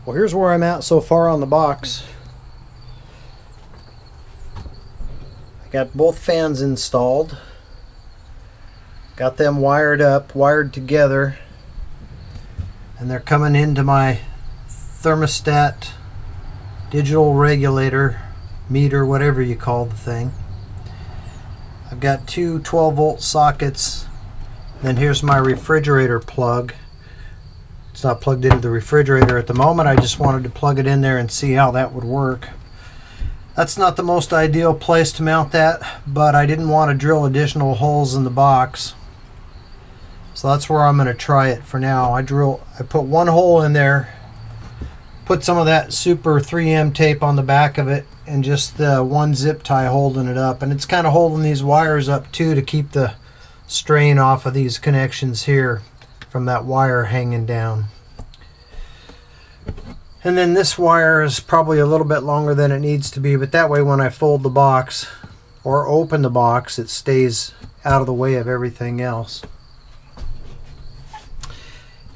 Well, here's where I'm at so far on the box. I got both fans installed. Got them wired up, wired together. And they're coming into my thermostat, digital regulator, meter, whatever you call the thing. I've got two 12-volt sockets. Then here's my refrigerator plug. It's not plugged into the refrigerator at the moment. I just wanted to plug it in there and see how that would work. That's not the most ideal place to mount that, but I didn't want to drill additional holes in the box. So that's where I'm going to try it for now. I put one hole in there, put some of that super 3M tape on the back of it, and just the one zip tie holding it up. And it's kind of holding these wires up too to keep the strain off of these connections here from that wire hanging down. And then this wire is probably a little bit longer than it needs to be, but that way when I fold the box or open the box, it stays out of the way of everything else.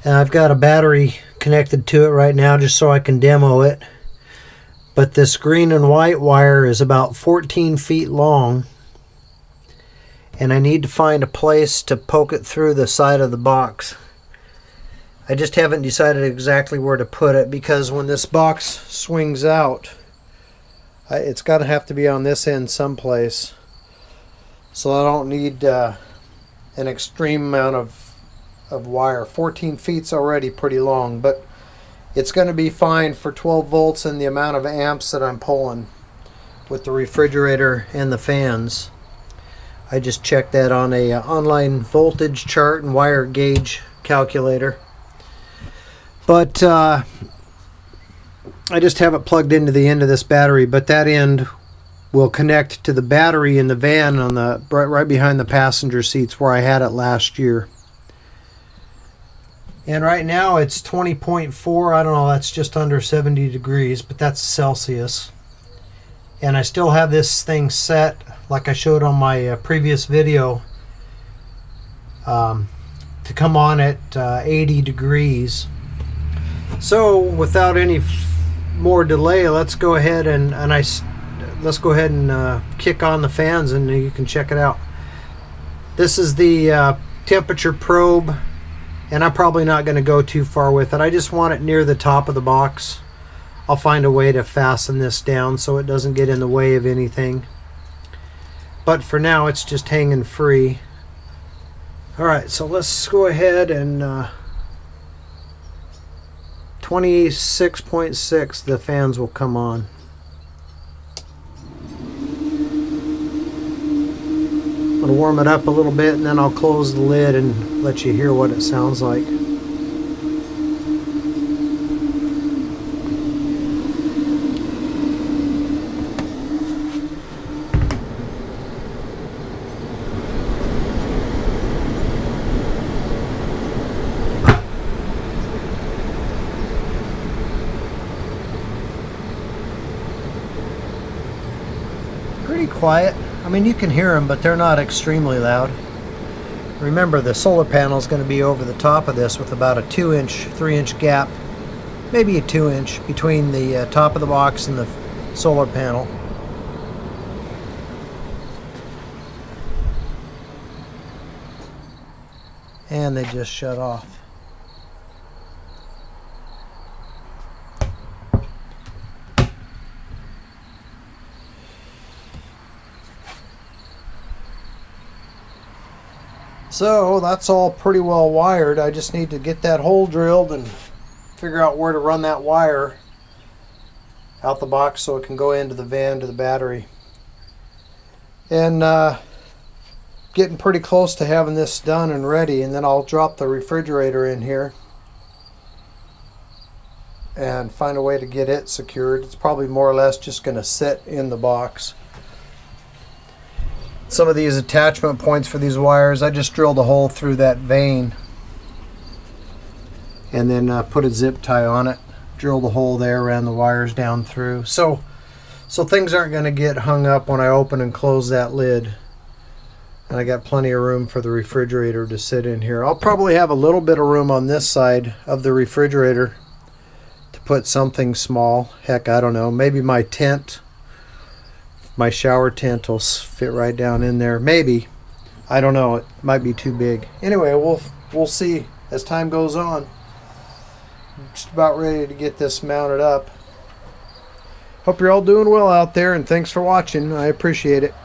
And I've got a battery connected to it right now just so I can demo it. But this green and white wire is about 14 feet long, and I need to find a place to poke it through the side of the box. I just haven't decided exactly where to put it, because when this box swings out, it's got to have to be on this end someplace. So I don't need an extreme amount of wire. 14 feet's already pretty long, but it's going to be fine for 12 volts and the amount of amps that I'm pulling with the refrigerator and the fans. I just checked that on a online voltage chart and wire gauge calculator. But I just have it plugged into the end of this battery, but that end will connect to the battery in the van on the right behind the passenger seats where I had it last year. And right now it's 20.4. I don't know, that's just under 70 degrees, but that's Celsius. And I still have this thing set, like I showed on my previous video, to come on at 80 degrees. So without any more delay, let's go ahead and kick on the fans, and you can check it out. This is the temperature probe, and I'm probably not going to go too far with it. I just want it near the top of the box. I'll find a way to fasten this down so it doesn't get in the way of anything. But for now, it's just hanging free. Alright, so let's go ahead and 26.6, the fans will come on. I'm going to warm it up a little bit, and then I'll close the lid and let you hear what it sounds like. Pretty quiet. I mean, you can hear them, but they're not extremely loud. Remember, the solar panel is going to be over the top of this with about a 3-inch gap, maybe a 2-inch between the top of the box and the solar panel. And they just shut off. So that's all pretty well wired. I just need to get that hole drilled and figure out where to run that wire out the box so it can go into the van to the battery. And getting pretty close to having this done and ready, and then I'll drop the refrigerator in here and find a way to get it secured. It's probably more or less just going to sit in the box. Some of these attachment points for these wires, I just drilled a hole through that vein and then put a zip tie on it, drilled a hole there, ran the wires down through. So things aren't going to get hung up when I open and close that lid. And I got plenty of room for the refrigerator to sit in here. I'll probably have a little bit of room on this side of the refrigerator to put something small. Heck, I don't know. Maybe my tent, my shower tent will fit right down in there. Maybe. I don't know. It might be too big. Anyway, we'll see as time goes on. I'm just about ready to get this mounted up. Hope you're all doing well out there, and thanks for watching. I appreciate it.